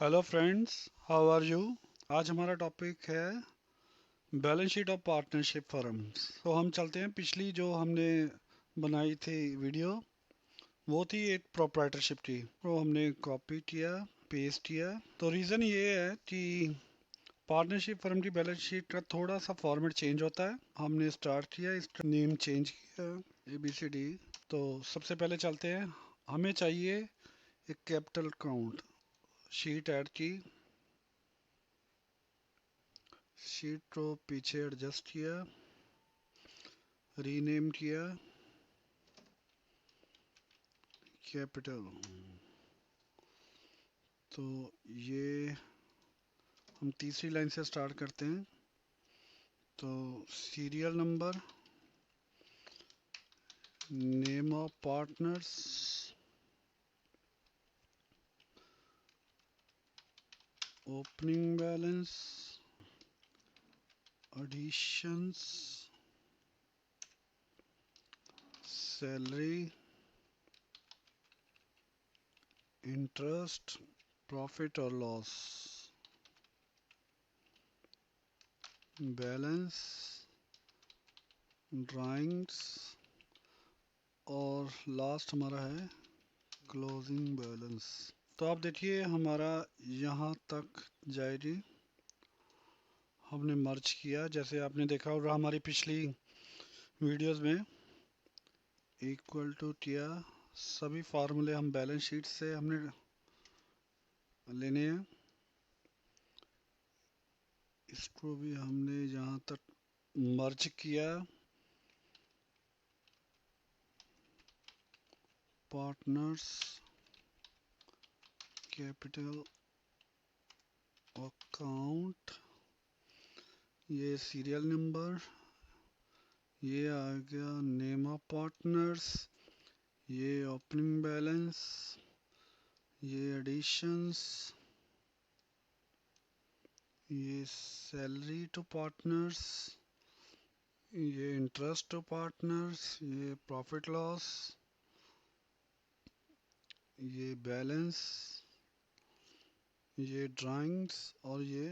Hello friends, how are you. आज हमारा topic है balance sheet of partnership firms. तो हम चलते हैं, पिछली जो हमने बनाई थी वीडियो, वो थी एक प्रोप्राइटरशिप की। तो हमने कॉपी किया, पेस्ट किया। तो रीज़न ये है कि पार्टनरशिप फर्म की बैलेंस शीट का थोड़ा सा फॉर्मेट चेंज होता है। हमने स्टार्ट किया, इसका नेम चेंज किया, ABCD। तो सबसे पहले चलते हैं, हमें चाहिए एक कैपिटल काउंट। शीट ऐड की, शीट को पीछे एडजस्ट किया, रीनेम किया कैपिटल। तो ये हम तीसरी लाइन से स्टार्ट करते हैं। तो serial number, name of partners, opening balance, additions, salary, interest, profit और लॉस, बैलेंस, ड्राइंग्स और लास्ट हमारा है क्लोजिंग बैलेंस। तो आप देखिए हमारा यहाँ तक जाएगी। हमने मर्ज किया, जैसे आपने देखा होगा हमारी पिछली वीडियोस में, इक्वल टू किया। सभी फार्मूले हम बैलेंस शीट से हमने लेने हैं। इसको भी हमने यहाँ तक मर्ज किया। पार्टनर्स, कैपिटल, अकाउंट, ये सीरियल नंबर, ये आ गया नेम ऑफ पार्टनर्स, ये ओपनिंग बैलेंस, ये एडिशंस, ये सैलरी टू पार्टनर्स, ये इंटरेस्ट टू पार्टनर्स, ये प्रॉफिट लॉस, ये बैलेंस, ये ड्राइंग्स और ये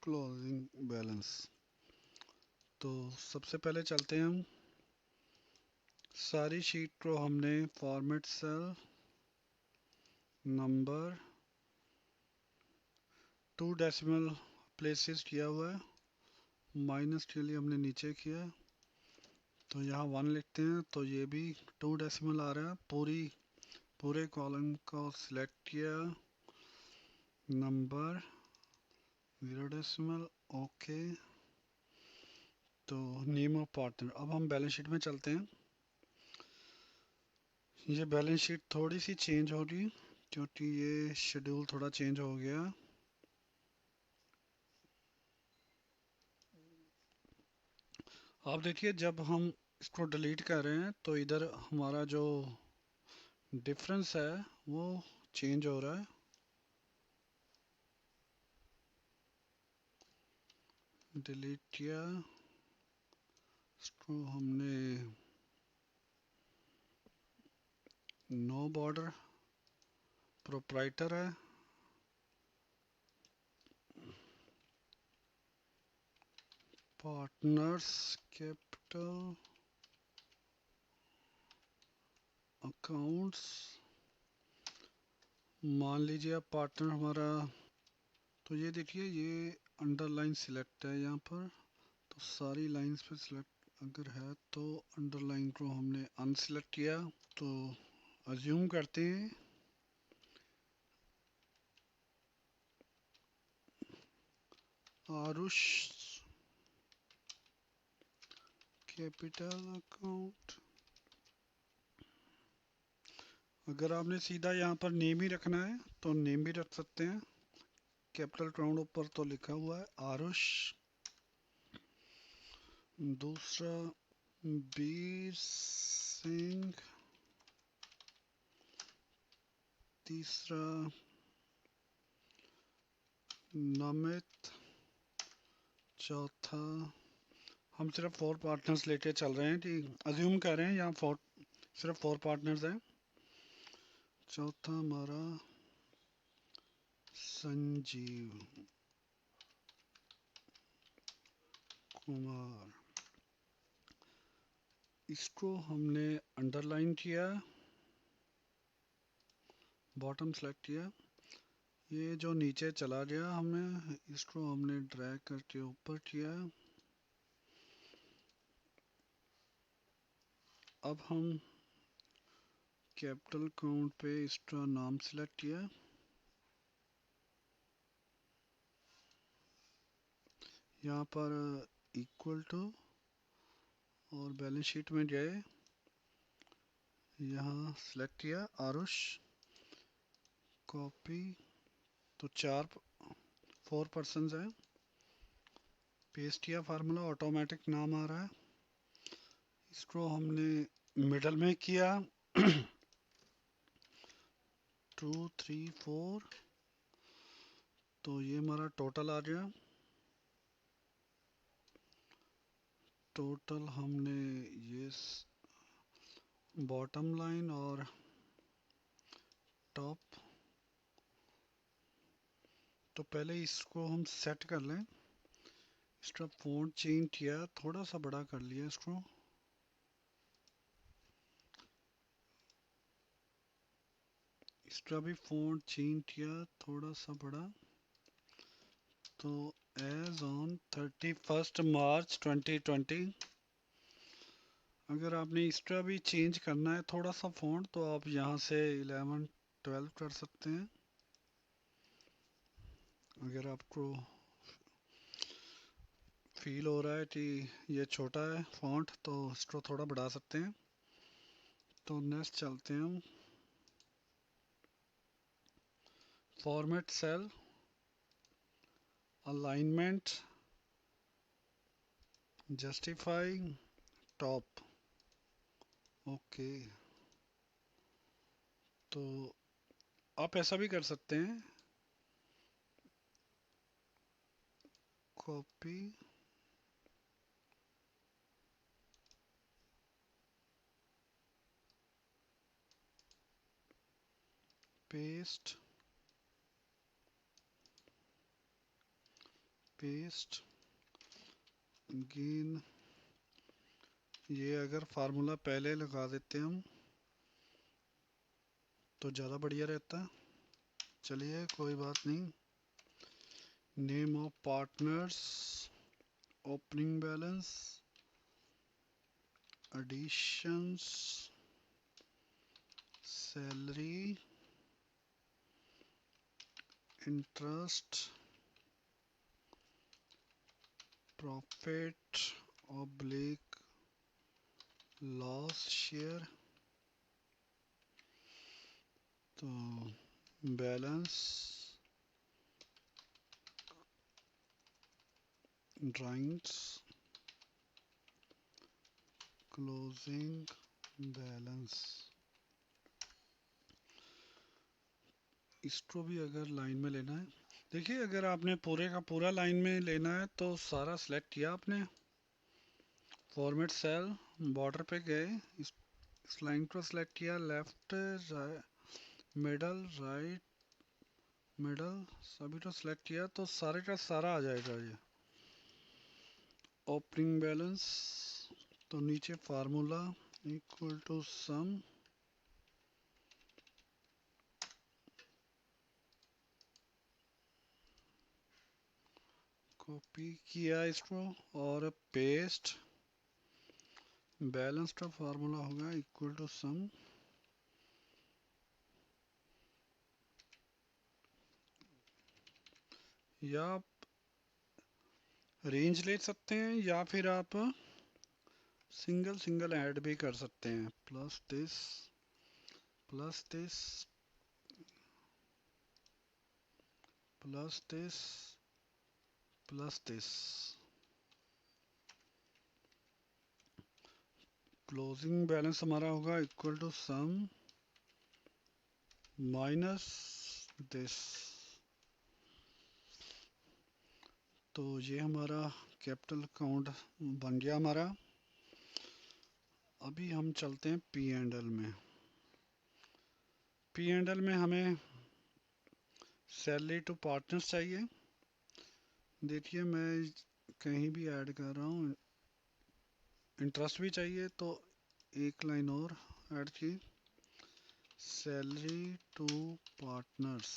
क्लोजिंग बैलेंस। तो सबसे पहले चलते हैं हम, सारी शीट को हमने format cell, number, 2 decimal places किया हुआ है। माइनस के लिए हमने नीचे किया, तो यहाँ 1 लिखते हैं। तो ये भी 2 डेसिमल आ रहा है। पूरे कॉलम को सिलेक्ट किया, नंबर 0 डेसिमल, ओके। तो नेम ऑफ पार्टनर, अब हम बैलेंस शीट में चलते हैं। ये बैलेंस शीट थोड़ी सी चेंज होगी क्योंकि ये शेड्यूल थोड़ा चेंज हो गया। आप देखिए जब हम इसको डिलीट कर रहे हैं तो इधर हमारा जो डिफरेंस है वो चेंज हो रहा है। डिलीट किया, इसको हमने नो बॉर्डर, प्रोप्राइटर है, पार्टनर्स, कैपिटल, अकाउंट्स। मान लीजिए अब पार्टनर हमारा, तो ये देखिए ये अंडरलाइन सिलेक्ट है यहाँ पर। तो सारी लाइंस पे सिलेक्ट अगर है तो अंडरलाइन को हमने अनसिलेक्ट किया। तो अज्यूम करते हैं आरुष कैपिटल अकाउंट। अगर आपने सीधा यहाँ पर नेम ही रखना है तो नेम भी रख सकते हैं। कैपिटल क्राउन ऊपर तो लिखा हुआ है आरुष। दूसरा बीर सिंह। तीसरा नमित। चौथा, हम सिर्फ 4 पार्टनर्स लेके चल रहे हैं कि अज्यूम कर रहे हैं यहाँ सिर्फ 4 पार्टनर्स हैं। चौथा हमारा संजीव कुमार, इसको हमने अंडरलाइन किया, बॉटम सेलेक्ट किया। ये जो नीचे चला गया हमें, इसको हमने ड्रैग करके ऊपर किया। अब हम कैपिटल काउंट पे इसका नाम सेलेक्ट किया, यहाँ पर इक्वल टू, और बैलेंस शीट में गए, यहाँ सेलेक्ट किया आरुष, कॉपी, तो 4 पर्सन है, पेस्ट किया, फार्मूला ऑटोमेटिक नाम आ रहा है। इसको हमने मिडल में किया 2 3 4, तो ये हमारा टोटल आ गया। टोटल हमने ये बॉटम लाइन और टॉप, तो पहले इसको हम सेट कर लें। इसका फ़ॉन्ट चेंज किया, थोड़ा सा बड़ा कर लिया इसको, इसका भी फ़ॉन्ट चेंज किया, थोड़ा सा बड़ा। तो एज ऑन 31 मार्च 2020, अगर आपने इसका भी चेंज करना है थोड़ा सा फ़ॉन्ट, तो आप यहाँ से 11 12 कर सकते हैं। अगर आपको फील हो रहा है कि ये छोटा है फ़ॉन्ट, तो इसको थोड़ा बढ़ा सकते हैं। तो नेक्स्ट चलते हैं हम, format cell, alignment, justify, top, okay. तो आप ऐसा भी कर सकते हैं, कॉपी, पेस्ट, पेस्ट अगेन। ये अगर फार्मूला पहले लगा देते हम तो ज़्यादा बढ़िया रहता। चलिए कोई बात नहीं। Name of partners, opening balance, additions, salary, interest, profit oblique loss share, तो बैलेंस, ड्राइंग्स, क्लोजिंग बैलेंस। इसको भी अगर लाइन में लेना है, देखिए अगर आपने पूरे का पूरा लाइन में लेना है तो सारा सिलेक्ट किया आपने, फॉर्मेट सेल, बॉर्डर पे गए, इस लाइन को सिलेक्ट किया, लेफ्ट, मिडल, राइट, मिडल, सभी को सिलेक्ट किया, तो सारे का सारा आ जाएगा ये। ओपनिंग बैलेंस, तो नीचे formula equal to sum, copy किया इसको और पेस्ट, बैलेंस का फार्मूला होगा इक्वल टू सम, या आप रेंज ले सकते हैं या फिर आप सिंगल सिंगल ऐड भी कर सकते हैं, plus this, plus this, plus this, plus this. Closing balance हमारा होगा equal to sum minus this. तो ये हमारा कैपिटल अकाउंट बन गया हमारा। अभी हम चलते हैं पी एंड एल में। पी एंड एल में हमें सैलरी टू पार्टनर्स चाहिए। देखिए मैं कहीं भी ऐड कर रहा हूँ। इंटरेस्ट भी चाहिए तो एक लाइन और ऐड की, salary to partners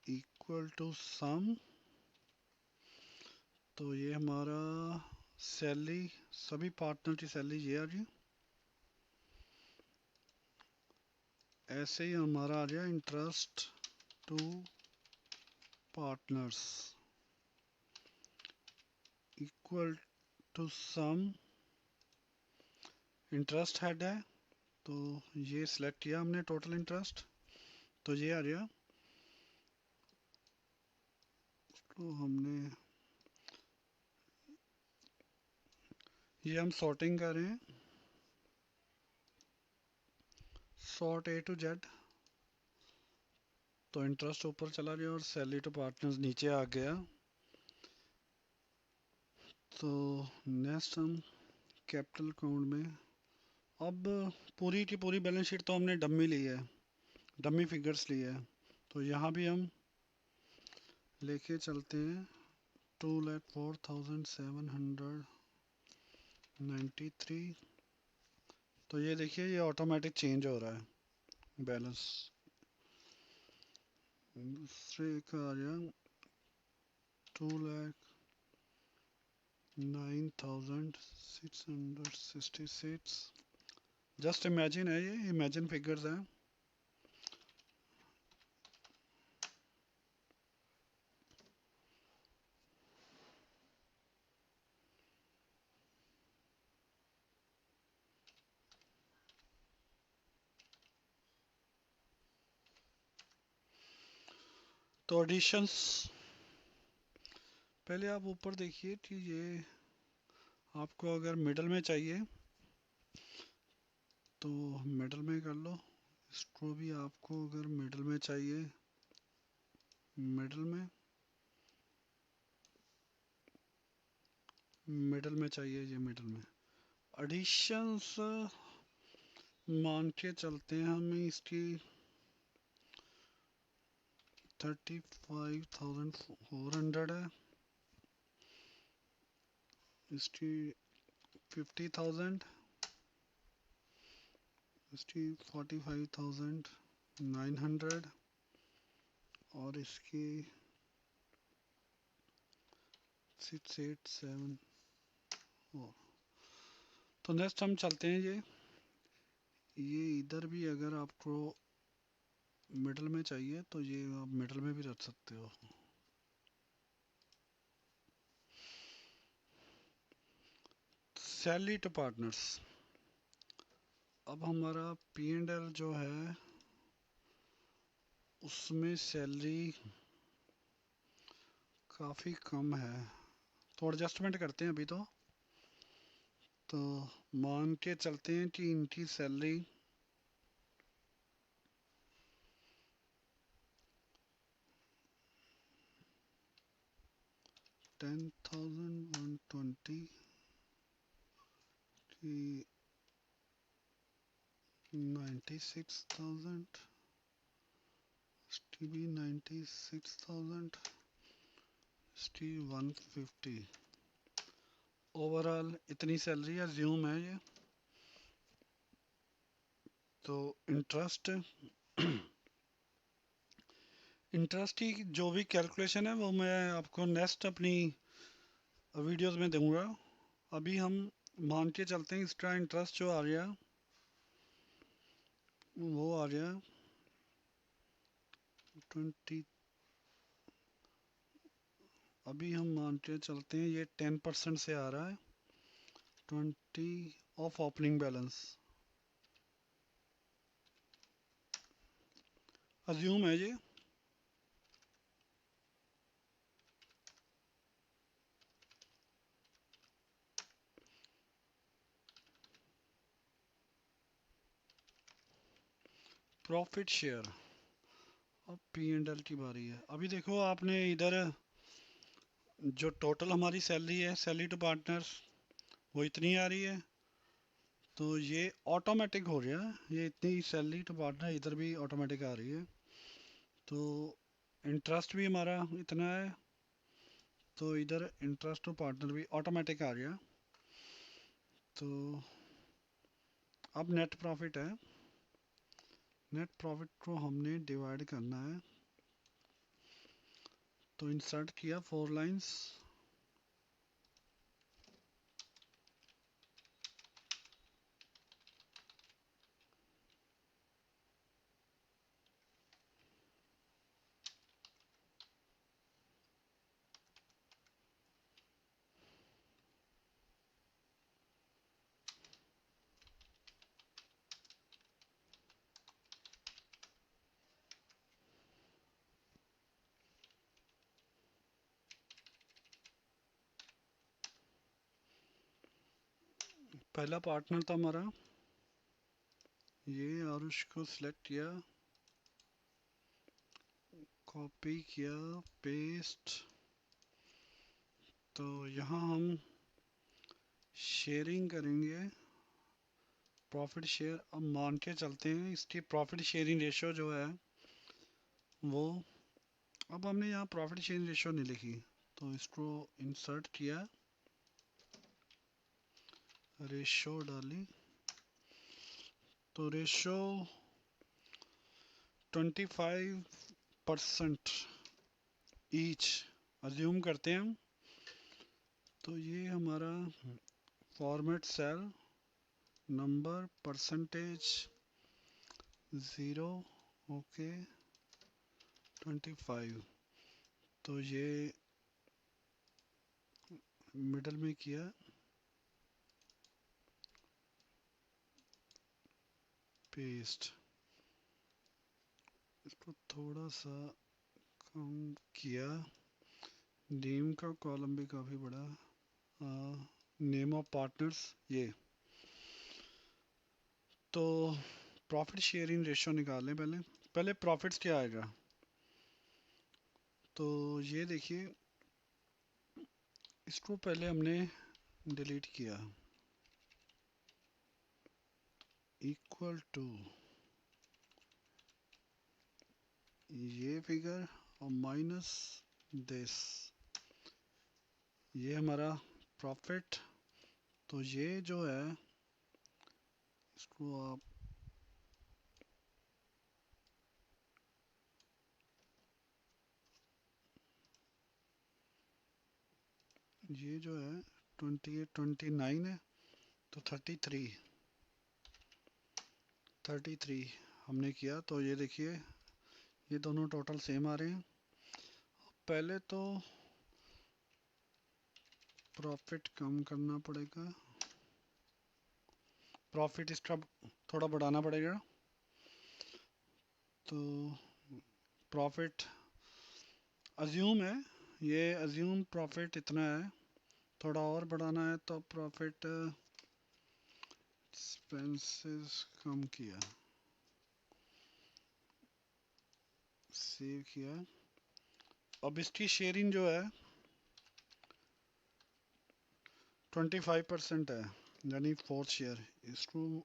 equal to sum. तो ये हमारा सैलरी, सभी पार्टनर की सैलरी ये आ गई। ऐसे ही हमारा आ गया interest to partners equal to sum. Interest head है तो ये सिलेक्ट किया हमने टोटल इंटरेस्ट, तो ये आ गया। तो हमने ये हम सॉर्टिंग कर रहे हैं, सॉर्ट ए टू जेड। तो इंटरेस्ट ऊपर चला गया और सैलरी टू पार्टनर्स नीचे आ गया। तो नेक्स्ट हम कैपिटल अकाउंट में, अब पूरी की पूरी बैलेंस शीट तो हमने डमी ली है, डमी फिगर्स ली है। तो यहाँ भी हम लेके चलते हैं 2,04,793। तो ये देखिए ये ऑटोमेटिक चेंज हो रहा है बैलेंस। दूसरे का आ गया 2,09,666। जस्ट इमेजिन है, ये इमेजिन फिगर्स हैं। तो एडिशंस, पहले आप ऊपर देखिए कि ये आपको अगर मिडल में चाहिए तो मिडल में कर लो। इसको भी आपको अगर मिडल में चाहिए, मिडल में, मिडल में चाहिए, ये मिडल में। एडिशंस मान के चलते हैं हम इसकी 35,400 है, इसकी 50,000, इसकी 45,900 और इसकी 687। तो नेक्स्ट हम चलते हैं, ये इधर भी अगर आपको मिडल में चाहिए तो ये आप मिडल में भी रख सकते हो। सैलरी टू पार्टनर्स, अब हमारा पी एंड एल जो है उसमें सैलरी काफ़ी कम है, तो एडजस्टमेंट करते हैं अभी। तो मान के चलते हैं कि इनकी सैलरी 10,120 की 96,000, इसकी भी 96,000, इसकी 150। ओवरऑल इतनी सैलरी अज्यूम है ये। तो इंटरेस्ट, इंटरेस्ट की जो भी कैलकुलेशन है वो मैं आपको नेक्स्ट अपनी वीडियोस में दूंगा। अभी हम मान के चलते हैं इसका इंटरेस्ट जो आ गया वो आ गया 20। अभी हम मान के चलते हैं ये 10% से आ रहा है, 20 ऑफ ओपनिंग बैलेंस अज्यूम है ये। प्रॉफिट शेयर, अब पी एंड एल की बारी है। अभी देखो आपने इधर जो टोटल हमारी सैलरी है, सैलरी टू पार्टनर्स, वो इतनी आ रही है। तो ये ऑटोमेटिक हो गया, ये इतनी सैलरी टू पार्टनर इधर भी ऑटोमेटिक आ रही है। तो इंटरेस्ट भी हमारा इतना है, तो इधर इंटरेस्ट टू पार्टनर भी ऑटोमेटिक आ गया। तो अब नेट प्रॉफिट है, नेट प्रॉफिट को हमने डिवाइड करना है। तो इंसर्ट किया 4 लाइंस। पहला पार्टनर था हमारा ये, और उसको सिलेक्ट किया, कॉपी किया, पेस्ट। तो यहाँ हम शेयरिंग करेंगे, प्रॉफिट शेयर। अब मान के चलते हैं इसकी प्रॉफिट शेयरिंग रेशो जो है वो, अब हमने यहाँ प्रॉफिट शेयरिंग रेशो नहीं लिखी, तो इसको इंसर्ट किया, रेशो डाली। तो रेशो 25% ईच अज्यूम करते हैं हम। तो ये हमारा format cell, number, percentage 0, okay, 25। तो ये मिडल में किया, पेस्ट। इसको थोड़ा सा कम किया, नेम का कॉलम भी काफ़ी बड़ा, नेम ऑफ पार्टनर्स ये। तो प्रॉफिट शेयरिंग रेशो निकालें, पहले पहले प्रॉफिट्स क्या आएगा। तो ये देखिए, इसको पहले हमने डिलीट किया, इक्वल टू ये फिगर और माइनस दिस, ये हमारा प्रॉफिट। तो ये जो है इसको आप ये जो है 28 29 है, तो 33 हमने किया। तो ये देखिए ये दोनों टोटल सेम आ रहे हैं। पहले तो प्रॉफिट कम करना पड़ेगा, प्रॉफिट इसका थोड़ा बढ़ाना पड़ेगा। तो प्रॉफिट अज्यूम है, ये अज्यूम प्रॉफिट इतना है, थोड़ा और बढ़ाना है तो प्रॉफिट एक्सपेंसेस कम किया, सेव किया। अब इसकी शेयरिंग जो है 25% है, यानी फोर्थ शेयर। इसको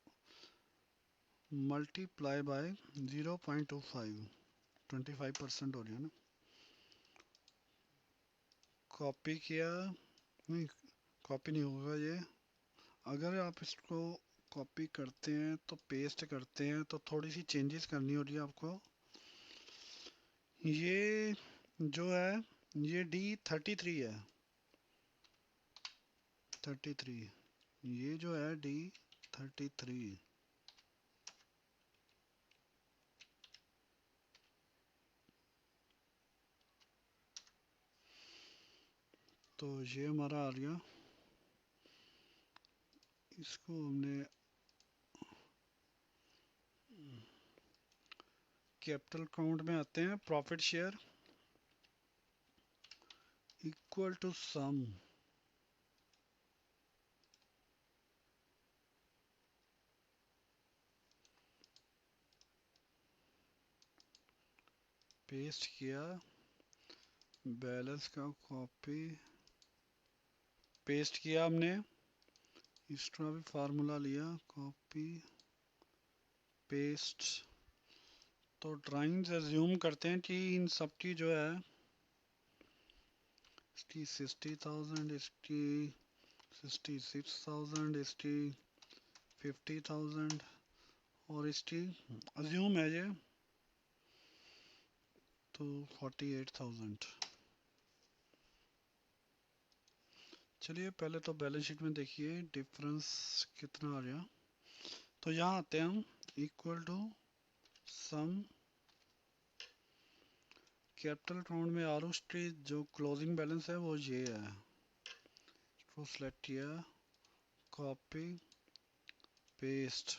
मल्टीप्लाई बाय 0.25, 25% हो रही है ना। कॉपी किया, नहीं कॉपी नहीं होगा ये, अगर आप इसको कॉपी करते हैं तो पेस्ट करते हैं तो थोड़ी सी चेंजेस करनी होगी आपको। ये जो है ये D33 है, 33, ये जो है D33। तो ये हमारा आ गया, इसको हमने कैपिटल काउंट में आते हैं, profit share equal to sum, paste किया, बैलेंस का कॉपी पेस्ट किया हमने, इसका भी फार्मूला लिया, कॉपी पेस्ट। तो ड्राइंग्स एज्यूम करते हैं कि इन सब की जो है, इसकी 60,000, इसकी 66,000, इसकी 50,000 और इसकी एज्यूम है ये तो 48,000। चलिए पहले तो बैलेंस शीट में देखिए डिफरेंस कितना आ गया। तो यहाँ आते हैं हम, equal to sum capital account में आर स्ट्रीट जो क्लोजिंग बैलेंस है वो ये है। इसको सेलेक्ट किया, कॉपी पेस्ट,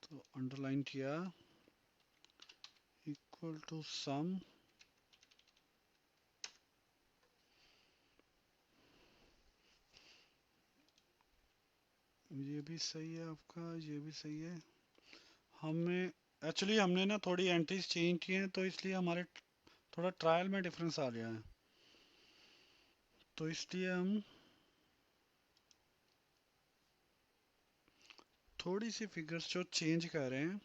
तो अंडरलाइन किया, इक्वल टू सम, ये भी सही है आपका, ये भी सही है। हमें एक्चुअली हमने ना थोड़ी एंट्रीज चेंज की हैं, तो इसलिए हमारे थोड़ा ट्रायल में डिफरेंस आ गया है। तो इसलिए हम थोड़ी सी फिगर्स जो चेंज कर रहे हैं।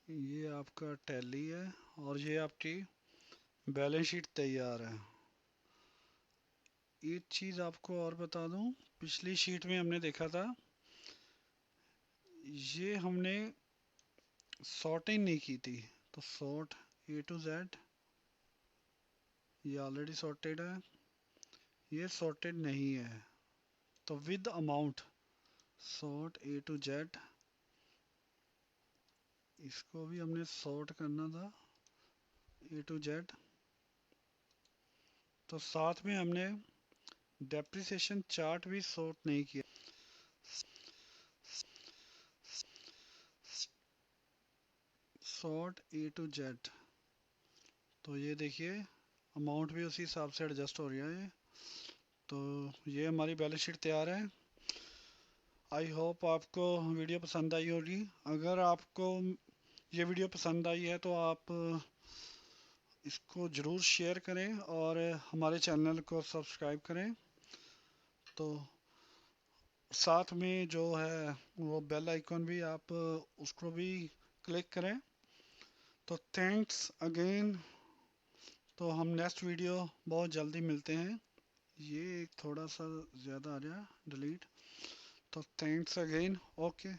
ये आपका टैली है और ये आपकी बैलेंस शीट तैयार है। एक चीज़ आपको और बता दूं, पिछली शीट में हमने देखा था ये हमने सॉर्टिंग नहीं की थी। तो सॉर्ट ए टू जेड, ये ऑलरेडी सॉर्टेड है, ये सॉर्टेड नहीं है। तो with amount sort A to Z, इसको भी हमने सॉर्ट करना था ए टू जेड। तो साथ में हमने डेप्रिसिएशन चार्ट भी सॉर्ट नहीं किया। सॉर्ट ए टू जेड, तो ये देखिए अमाउंट भी उसी हिसाब से एडजस्ट हो रहा है। तो ये हमारी बैलेंस शीट तैयार है। आई होप आपको वीडियो पसंद आई होगी। अगर आपको ये वीडियो पसंद आई है तो आप इसको ज़रूर शेयर करें और हमारे चैनल को सब्सक्राइब करें। तो साथ में जो है वो बेल आइकॉन भी आप उसको भी क्लिक करें। तो थैंक्स अगेन। तो हम नेक्स्ट वीडियो बहुत जल्दी मिलते हैं। ये एक थोड़ा सा ज़्यादा आ रहा है डिलीट। तो थैंक्स अगेन, ओके।